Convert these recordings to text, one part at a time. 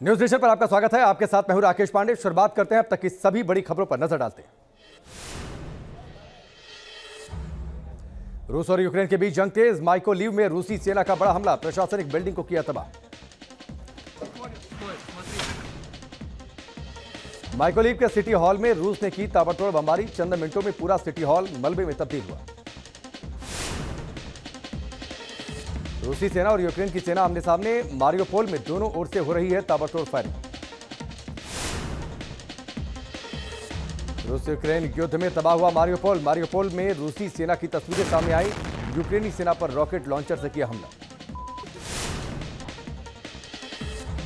News nation पर आपका स्वागत है। आपके साथ मैं हूं राकेश पांडे। शुरुआत करते हैं अब तक की सभी बड़ी खबरों पर नजर डालते हैं। रूस और यूक्रेन के बीच जंग तेज। माइकोलीव में रूसी सेना का बड़ा हमला, प्रशासनिक बिल्डिंग को किया तबाह। माइकोलीव के सिटी हॉल में रूस ने की ताबड़तोड़ बमबारी। चंद मिनटों में पूरा सिटी हॉल मलबे में तब्दील हुआ। रूसी सेना और यूक्रेन की सेना आमने सामने। मारियोपोल में दोनों ओर से हो रही है ताबड़तोड़ फायरिंग। रूस यूक्रेन युद्ध में तबाह हुआ मारियोपोल। मारियोपोल में रूसी सेना की तस्वीरें सामने आई। यूक्रेनी सेना पर रॉकेट लॉन्चर से किया हमला।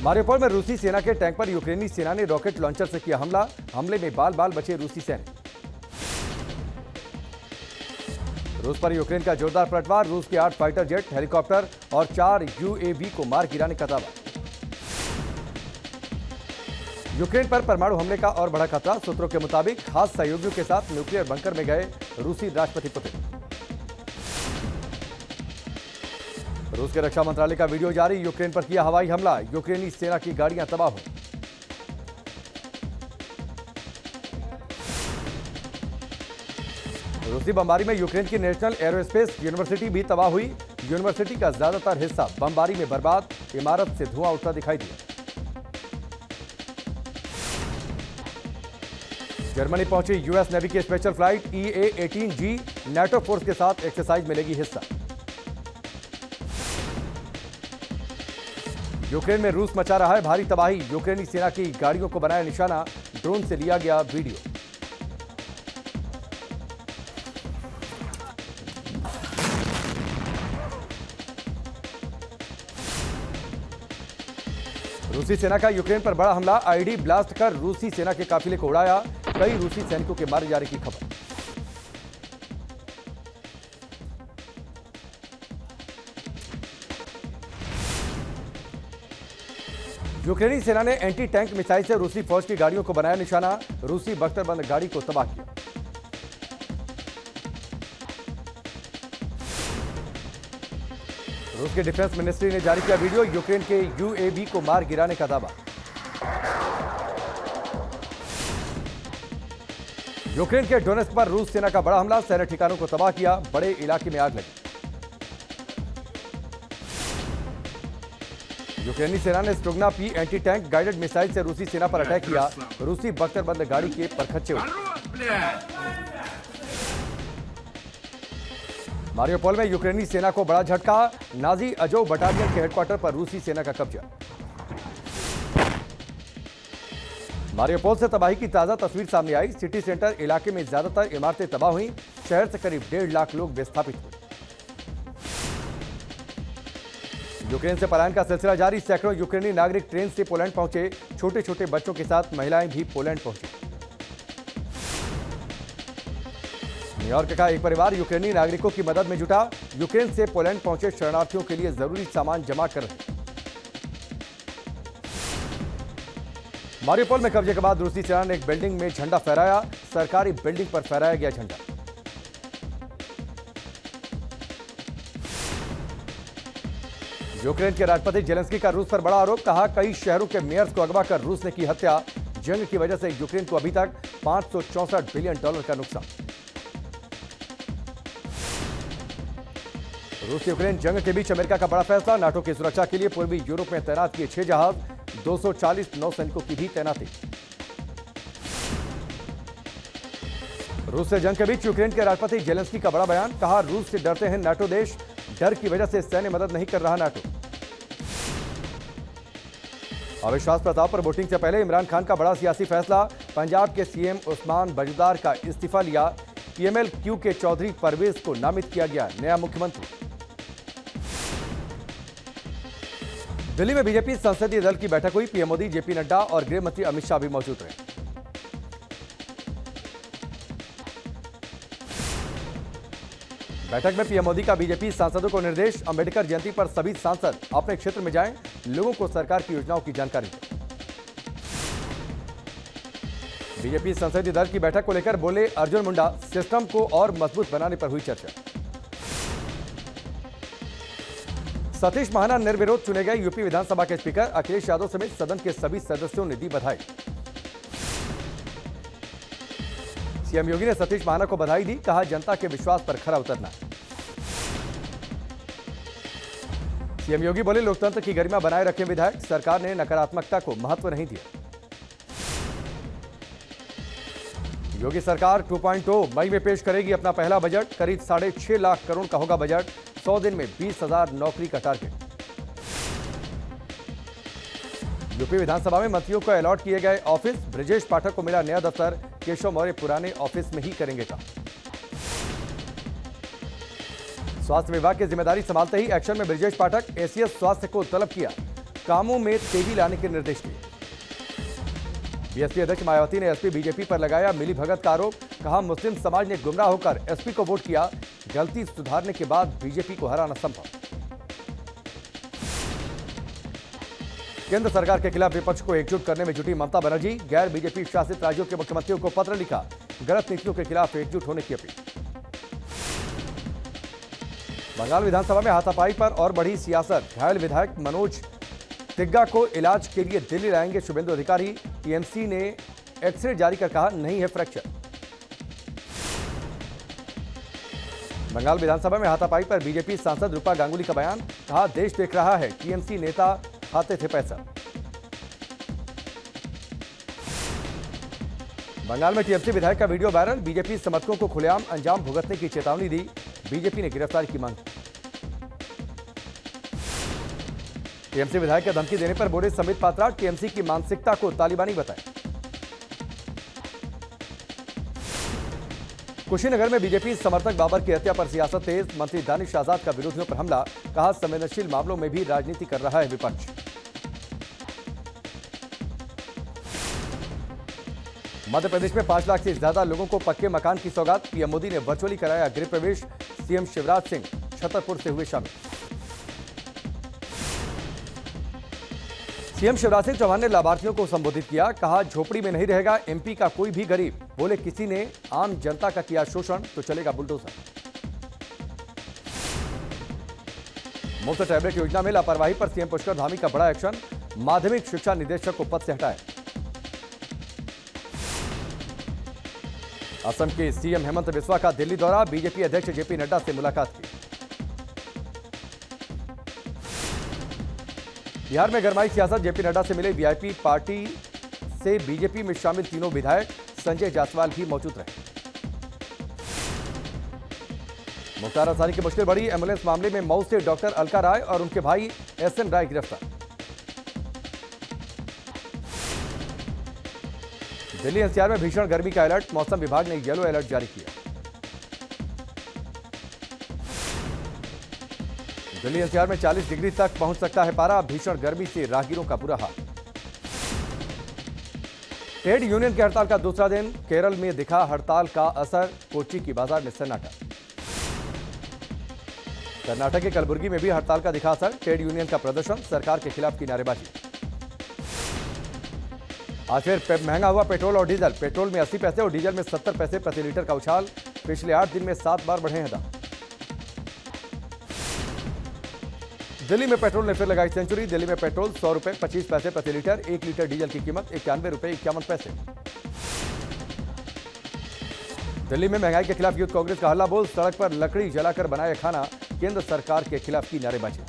मारियोपोल में रूसी सेना के टैंक पर यूक्रेनी सेना ने रॉकेट लॉन्चर से किया हमला। हमले में बाल बाल बचे रूसी सैनिक। रूस पर यूक्रेन का जोरदार पलटवार। रूस के 8 फाइटर जेट, हेलीकॉप्टर और 4 यूएवी को मार गिराने का दावा। यूक्रेन पर परमाणु हमले का और बड़ा खतरा। सूत्रों के मुताबिक खास सहयोगियों के साथ न्यूक्लियर बंकर में गए रूसी राष्ट्रपति पुतिन। रूस के रक्षा मंत्रालय का वीडियो जारी। यूक्रेन पर किया हवाई हमला। यूक्रेनी सेना की गाड़ियां तबाह हुई। रूसी बमबारी में यूक्रेन की नेशनल एरोस्पेस यूनिवर्सिटी भी तबाह हुई। यूनिवर्सिटी का ज्यादातर हिस्सा बमबारी में बर्बाद। इमारत से धुआं उठता दिखाई दिया। जर्मनी पहुंची यूएस नेवी की special flight EA-18G। NATO force के साथ एक्सरसाइज में लेगी हिस्सा। यूक्रेन में रूस मचा रहा है भारी तबाही। यूक्रेनी सेना की गाड़ियों को बनाया निशाना। ड्रोन से लिया गया वीडियो। रूसी सेना का यूक्रेन पर बड़ा हमला। आईडी ब्लास्ट कर रूसी सेना के काफिले को उड़ाया। कई रूसी सैनिकों के मारे जाने की खबर। यूक्रेनी सेना ने एंटी टैंक मिसाइल से रूसी फौज की गाड़ियों को बनाया निशाना। रूसी बख्तरबंद गाड़ी को तबाह किया। रूस के डिफेंस मिनिस्ट्री ने जारी किया वीडियो। यूक्रेन के यूएवी को मार गिराने का दावा। यूक्रेन के डोनेस्क पर रूस सेना का बड़ा हमला। सैन्य ठिकानों को तबाह किया। बड़े इलाके में आग लगी। यूक्रेनी सेना ने स्ट्रुगना P anti tank guided missile से रूसी सेना पर अटैक किया। रूसी बख्तरबंद गाड़ी के परखच्चे उड़े। मारियोपोल में यूक्रेनी सेना को बड़ा झटका। नाजी अजोव बटालियन के हेडक्वार्टर पर रूसी सेना का कब्जा। मारियोपोल से तबाही की ताजा तस्वीर सामने आई। सिटी सेंटर इलाके में ज्यादातर इमारतें तबाह हुई। शहर से करीब 1.5 लाख लोग विस्थापित हुए। यूक्रेन से पलायन का सिलसिला जारी। सैकड़ों यूक्रेनी नागरिक ट्रेन से पोलैंड पहुंचे। छोटे छोटे बच्चों के साथ महिलाएं भी पोलैंड पहुंची। न्यूयॉर्क का एक परिवार यूक्रेनी नागरिकों की मदद में जुटा। यूक्रेन से पोलैंड पहुंचे शरणार्थियों के लिए जरूरी सामान जमा कर रहे। मारियोपोल में कब्जे के बाद रूसी सेना ने एक बिल्डिंग में झंडा फहराया। सरकारी बिल्डिंग पर फहराया गया झंडा। यूक्रेन के राष्ट्रपति जेलेंस्की का रूस पर बड़ा आरोप। कहा कई शहरों के मेयर्स को अगवा कर रूस ने की हत्या। जंग की वजह से यूक्रेन को अभी तक $564 बिलियन का नुकसान। रूस यूक्रेन जंग के बीच अमेरिका का बड़ा फैसला। नाटो की सुरक्षा के लिए पूर्वी यूरोप में तैनात किए 6 जहाज। 240 नौसैनिकों की भी तैनाती। रूस से जंग के बीच यूक्रेन के राष्ट्रपति जेलेंस्की का बड़ा बयान। कहा रूस से डरते हैं नाटो देश। डर की वजह से सैन्य मदद नहीं कर रहा नाटो। अविश्वास प्रस्ताव पर वोटिंग से पहले इमरान खान का बड़ा सियासी फैसला। पंजाब के सीएम उस्मान बजूदार का इस्तीफा लिया। PMLQ के चौधरी परवेज को नामित किया गया नया मुख्यमंत्री। दिल्ली में बीजेपी संसदीय दल की बैठक हुई। पीएम मोदी, जेपी नड्डा और गृह मंत्री अमित शाह भी मौजूद रहे। बैठक में पीएम मोदी का बीजेपी सांसदों को निर्देश। अंबेडकर जयंती पर सभी सांसद अपने क्षेत्र में जाएं। लोगों को सरकार की योजनाओं की जानकारी दें। बीजेपी संसदीय दल की बैठक को लेकर बोले अर्जुन मुंडा, सिस्टम को और मजबूत बनाने पर हुई चर्चा। सतीश महाना निर्विरोध चुने गए यूपी विधानसभा के स्पीकर। अखिलेश यादव समेत सदन के सभी सदस्यों ने दी बधाई। सीएम योगी ने सतीश महाना को बधाई दी, कहा जनता के विश्वास पर खरा उतरना। सीएम योगी बोले लोकतंत्र की गरिमा बनाए रखें विधायक, सरकार ने नकारात्मकता को महत्व नहीं दिया। योगी सरकार 2.0 मई में पेश करेगी अपना पहला बजट। करीब 6.5 लाख करोड़ का होगा बजट। 100 दिन में 20,000 नौकरी का टारगेट। यूपी विधानसभा में मंत्रियों को अलॉट किए गए ऑफिस। ब्रजेश पाठक को मिला नया दफ्तर। केशव मौर्य पुराने ऑफिस में ही करेंगे काम। स्वास्थ्य विभाग की जिम्मेदारी संभालते ही एक्शन में ब्रजेश पाठक। एसीएस स्वास्थ्य को तलब किया, कामों में तेजी लाने के निर्देश दिए। बीएसपी अध्यक्ष मायावती ने एसपी बीजेपी पर लगाया मिलीभगत का आरोप। कहा मुस्लिम समाज ने गुमराह होकर एसपी को वोट किया, गलती सुधारने के बाद बीजेपी को हराना संभव। केंद्र सरकार के खिलाफ विपक्ष को एकजुट करने में जुटी ममता बनर्जी। गैर बीजेपी शासित राज्यों के मुख्यमंत्रियों को पत्र लिखा, गलत नीतियों के खिलाफ एकजुट होने की अपील। बंगाल विधानसभा में हाथापाई पर और बढ़ी सियासत। घायल विधायक मनोज तिग्गा को इलाज के लिए दिल्ली लाएंगे शुभेंदु अधिकारी। टीएमसी ने एक्सरे जारी कर कहा नहीं है फ्रैक्चर। बंगाल विधानसभा में हाथापाई पर बीजेपी सांसद रूपा गांगुली का बयान। कहा देश देख रहा है, टीएमसी नेता खाते थे पैसा। बंगाल में टीएमसी विधायक का वीडियो वायरल। बीजेपी समर्थकों को खुलेआम अंजाम भुगतने की चेतावनी दी। बीजेपी ने गिरफ्तारी की मांग। टीएमसी विधायक का धमकी देने पर बोले संबित पात्रा, टीएमसी की मानसिकता को तालिबानी बताए। कुशीनगर में बीजेपी समर्थक बाबर की हत्या पर सियासत तेज। मंत्री दानिश आजाद का विरोधियों पर हमला। कहा संवेदनशील मामलों में भी राजनीति कर रहा है विपक्ष। मध्य प्रदेश में 5 लाख से ज्यादा लोगों को पक्के मकान की सौगात। पीएम मोदी ने वर्चुअली कराया गृह प्रवेश। सीएम शिवराज सिंह छतरपुर से हुए शामिल। सीएम शिवराज सिंह चौहान ने लाभार्थियों को संबोधित किया। कहा झोपड़ी में नहीं रहेगा एमपी का कोई भी गरीब। बोले किसी ने आम जनता का किया शोषण तो चलेगा बुलडोजर। मुफ्त टैबलेट योजना में लापरवाही पर सीएम पुष्कर धामी का बड़ा एक्शन। माध्यमिक शिक्षा निदेशक को पद से हटाया। असम के सीएम हेमंत बिस्वा का दिल्ली दौरा। बीजेपी अध्यक्ष जेपी नड्डा से मुलाकात की। बिहार में गरमाई सियासत। जेपी नड्डा से मिले वीआईपी। पार्टी से बीजेपी में शामिल तीनों विधायक। संजय जायसवाल भी मौजूद रहे। मुख्तार अंसारी की मुश्किल बढ़ी। एम्बुलेंस मामले में मऊ से डॉक्टर अलका राय और उनके भाई एसएन राय गिरफ्तार। दिल्ली एनसीआर में भीषण गर्मी का अलर्ट। मौसम विभाग ने येलो अलर्ट जारी किया। दिल्ली एनसीआर में 40 डिग्री तक पहुंच सकता है पारा। भीषण गर्मी से राहगीरों का बुरा हाल। ट्रेड यूनियन की हड़ताल का दूसरा दिन। केरल में दिखा हड़ताल का असर। कोच्चि की बाजार में सन्नाटा। कर्नाटक के कलबुर्गी में भी हड़ताल का दिखा असर। ट्रेड यूनियन का प्रदर्शन। सरकार के खिलाफ की नारेबाजी। आज फिर महंगा हुआ पेट्रोल और डीजल। पेट्रोल में 80 पैसे और डीजल में 70 पैसे प्रति लीटर का उछाल। पिछले 8 दिन में 7 बार बढ़े हैं दाम। दिल्ली में पेट्रोल ने फिर लगाई सेंचुरी। दिल्ली में पेट्रोल 100 रुपए 25 पैसे प्रति लीटर। 1 लीटर डीजल की कीमत 91 रुपए 51 पैसे। दिल्ली में महंगाई के खिलाफ यूथ कांग्रेस का हल्ला बोल। सड़क पर लकड़ी जलाकर बनाया खाना। केंद्र सरकार के खिलाफ की नारेबाजी।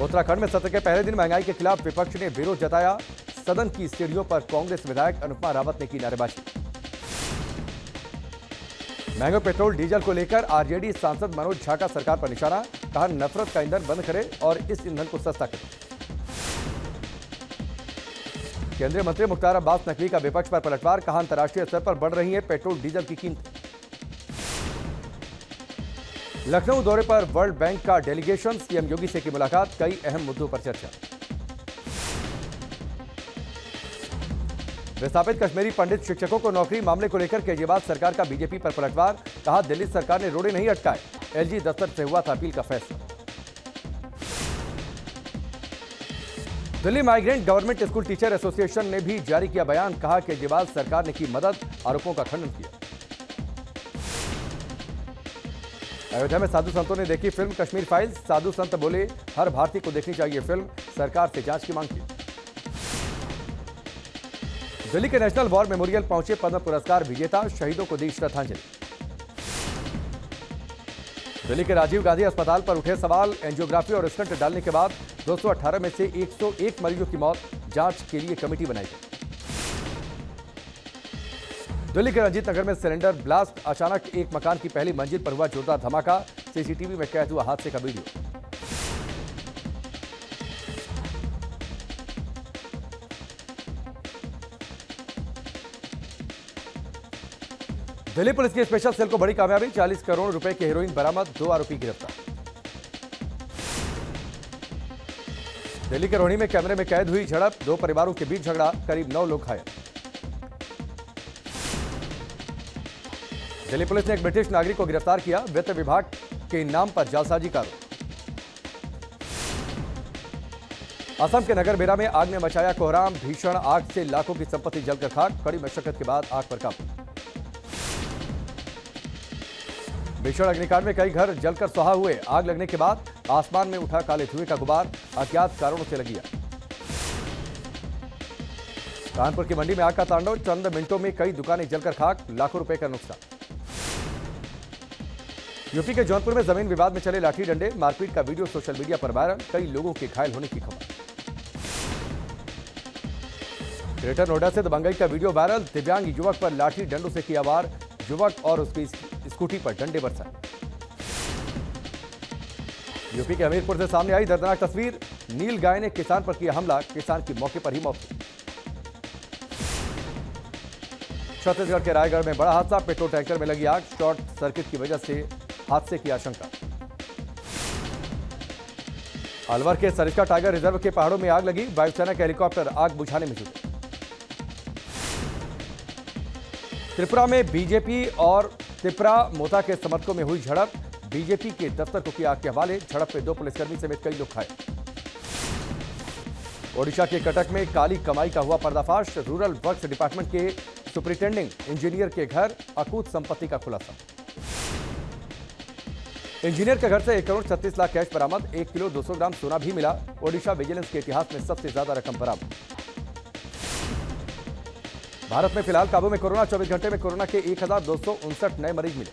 उत्तराखंड में सत्र के पहले दिन महंगाई के खिलाफ विपक्ष ने विरोध जताया। सदन की सीढ़ियों पर कांग्रेस विधायक अनुपमा रावत ने की नारेबाजी। महंगे पेट्रोल डीजल को लेकर आरजेडी सांसद मनोज झा का सरकार पर निशाना। कहा नफरत का ईंधन बंद करे और इस ईंधन को सस्ता करे। केंद्रीय मंत्री मुख्तार अब्बास नकवी का विपक्ष पर पलटवार। कहा अंतर्राष्ट्रीय स्तर पर बढ़ रही है पेट्रोल डीजल की कीमत। लखनऊ दौरे पर वर्ल्ड बैंक का डेलीगेशन। सीएम योगी से की मुलाकात। कई अहम मुद्दों पर चर्चा। विस्थापित कश्मीरी पंडित शिक्षकों को नौकरी मामले को लेकर केजरीवाल सरकार का बीजेपी पर पलटवार। कहा दिल्ली सरकार ने रोड़े नहीं अटकाए। एलजी दफ्तर से हुआ था अपील का फैसला। Delhi migrant government school teacher association ने भी जारी किया बयान। कहा केजरीवाल सरकार ने की मदद। आरोपों का खंडन किया। अयोध्या में साधु संतों ने देखी फिल्म कश्मीर फाइल्स। साधु संत बोले हर भारतीय को देखनी चाहिए फिल्म, सरकार से जांच की मांग की। दिल्ली के नेशनल वॉर मेमोरियल पहुंचे पद्म पुरस्कार विजेता, शहीदों को दी श्रद्धांजलि। दिल्ली के राजीव गांधी अस्पताल पर उठे सवाल, एंजियोग्राफी और स्टंट डालने के बाद 218 में से 101 मरीजों की मौत, जांच के लिए कमेटी बनाई गई। दिल्ली के रंजीत नगर में सिलेंडर ब्लास्ट, अचानक एक मकान की पहली मंजिल पर हुआ जोरदार धमाका, सीसीटीवी में कैद हुआ हादसे का वीडियो। दिल्ली पुलिस की स्पेशल सेल को बड़ी कामयाबी, 40 करोड़ रुपए की हेरोइन बरामद, 2 आरोपी गिरफ्तार। दिल्ली के रोहिणी में कैमरे में कैद हुई झड़प, 2 परिवारों के बीच झगड़ा, करीब 9 लोग घायल। दिल्ली पुलिस ने एक ब्रिटिश नागरिक को गिरफ्तार किया, वित्त विभाग के नाम पर जालसाजी का आरोप। असम के नगर बेरा में आग ने मचाया कोहराम, भीषण आग से लाखों की संपत्ति जलकर खाक, कड़ी मशक्कत के बाद आग पर काबू। भीषण अग्निकांड में कई घर जलकर सुहा हुए, आग लगने के बाद आसमान में उठा काले धुएं का गुबार, अज्ञात कारणों से लगी आग। कानपुर की मंडी में आग का तांडव, चंद मिनटों में कई दुकानें जलकर खाक, लाखों रुपए का नुकसान। यूपी के जौनपुर में जमीन विवाद में चले लाठी डंडे, मारपीट का वीडियो सोशल मीडिया पर वायरल, कई लोगों के घायल होने की खबर। ग्रेटर नोएडा से दबंगई का वीडियो वायरल, दिव्यांग युवक पर लाठी डंडों से किया वार, युवक और उसकी स्कूटी पर डंडे बरसाए। यूपी के हमीरपुर से सामने आई दर्दनाक तस्वीर, नील गाय ने किसान पर किया हमला, किसान की मौके पर ही मौत हुई। छत्तीसगढ़ के रायगढ़ में बड़ा हादसा, पेट्रोल टैंकर में लगी आग, शॉर्ट सर्किट की वजह से हादसे की आशंका। अलवर के सरिस्का टाइगर रिजर्व के पहाड़ों में आग लगी, वायुसेना के हेलीकॉप्टर आग बुझाने में जुटे। त्रिपुरा में बीजेपी और त्रिपुरा मोता के समर्थकों में हुई झड़प, बीजेपी के दफ्तर को किया आग के हवाले, झड़प में 2 पुलिसकर्मी समेत कई लोग घायल। ओडिशा के कटक में काली कमाई का हुआ पर्दाफाश, रूरल वर्क्स डिपार्टमेंट के सुपरिटेंडिंग इंजीनियर के घर अकूत संपत्ति का खुलासा। इंजीनियर के घर से 1 करोड़ 36 लाख कैश बरामद, 1 किलो 200 ग्राम सोना भी मिला, ओडिशा विजिलेंस के इतिहास में सबसे ज्यादा रकम बरामद। भारत में फिलहाल काबू में कोरोना, 24 घंटे में कोरोना के 1259 नए मरीज मिले।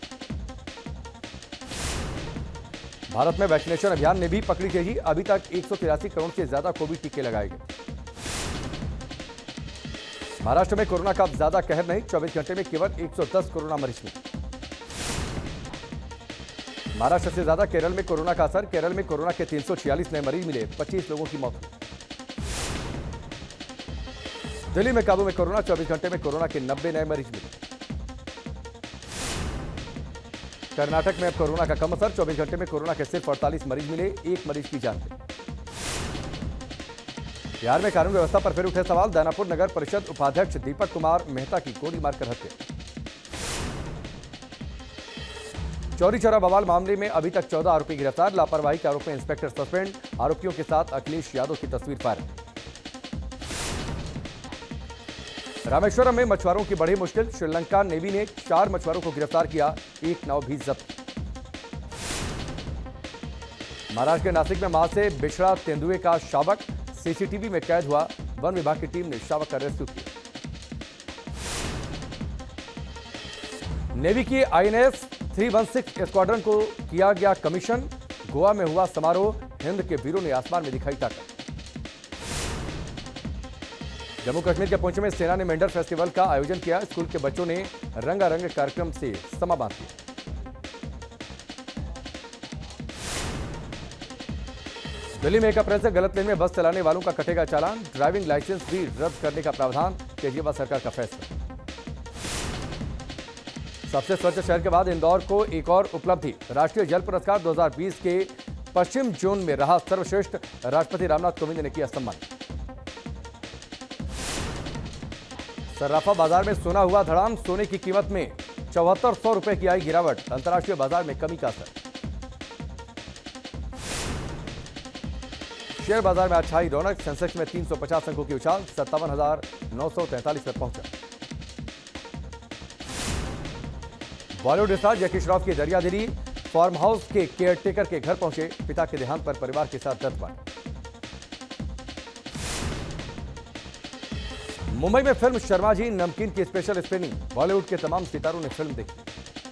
भारत में वैक्सीनेशन अभियान ने भी पकड़ी तेजी, अभी तक 183 करोड़ से ज्यादा कोविड टीके लगाए गए। महाराष्ट्र में कोरोना का अब ज्यादा कहर नहीं, 24 घंटे में केवल 110 कोरोना मरीज मिले। महाराष्ट्र से ज्यादा केरल में कोरोना का असर, केरल में कोरोना के 346 नए मरीज मिले, 25 लोगों की मौत हुई। दिल्ली में काबू में कोरोना, 24 घंटे में कोरोना के 90 नए मरीज मिले। कर्नाटक में अब कोरोना का कम असर, 24 घंटे में कोरोना के सिर्फ 48 मरीज मिले, 1 मरीज की जान गई। बिहार में कानून व्यवस्था पर फिर उठे सवाल, दानापुर नगर परिषद उपाध्यक्ष दीपक कुमार मेहता की गोली मारकर हत्या। चौरी चौरा बवाल मामले में अभी तक 14 आरोपी गिरफ्तार, लापरवाही के आरोप में इंस्पेक्टर सस्पेंड, आरोपियों के साथ अखिलेश यादव की तस्वीर वायरल। रामेश्वरम में मछुआरों की बढ़ी मुश्किल, श्रीलंका नेवी ने 4 मछुआरों को गिरफ्तार किया, 1 नाव भी जब्त। महाराष्ट्र के नासिक में मां से बिछड़ा तेंदुए का शावक, सीसीटीवी में कैद हुआ, वन विभाग की टीम ने शावक का रेस्क्यू किया। नेवी की आईएनएस 316 स्क्वाड्रन को किया गया कमीशन, गोवा में हुआ समारोह, हिंद के वीरों ने आसमान में दिखाई ताकत। जम्मू कश्मीर के पुंछ में सेना ने मेंढर फेस्टिवल का आयोजन किया, स्कूल के बच्चों ने रंगारंग कार्यक्रम से समा बांध दिया। दिल्ली में 1 अप्रैल से गलत लेन में बस चलाने वालों का कटेगा चालान, ड्राइविंग लाइसेंस भी रद्द करने का प्रावधान, केजरीवाल सरकार का फैसला। सबसे स्वच्छ शहर के बाद इंदौर को एक और उपलब्धि, राष्ट्रीय जल पुरस्कार 2020 के पश्चिम जोन में रहा सर्वश्रेष्ठ, राष्ट्रपति रामनाथ कोविंद ने किया सम्मान। सर्राफा बाजार में सोना हुआ धड़ाम, सोने की कीमत में 7400 रुपए की आई गिरावट, अंतर्राष्ट्रीय बाजार में कमी का असर। शेयर बाजार में अच्छाई रौनक, सेंसेक्स में 350 अंकों की उछाल, 57,943 पर पहुंचा। बॉलीवुड स्टार जैकी श्रॉफ की दरियादिली, फार्म हाउस के केयरटेकर के घर पहुंचे, पिता के देहांत पर परिवार के साथ दर्द बांटा। मुंबई में फिल्म शर्मा जी नमकीन की स्पेशल स्क्रीनिंग, बॉलीवुड के तमाम सितारों ने फिल्म देखी।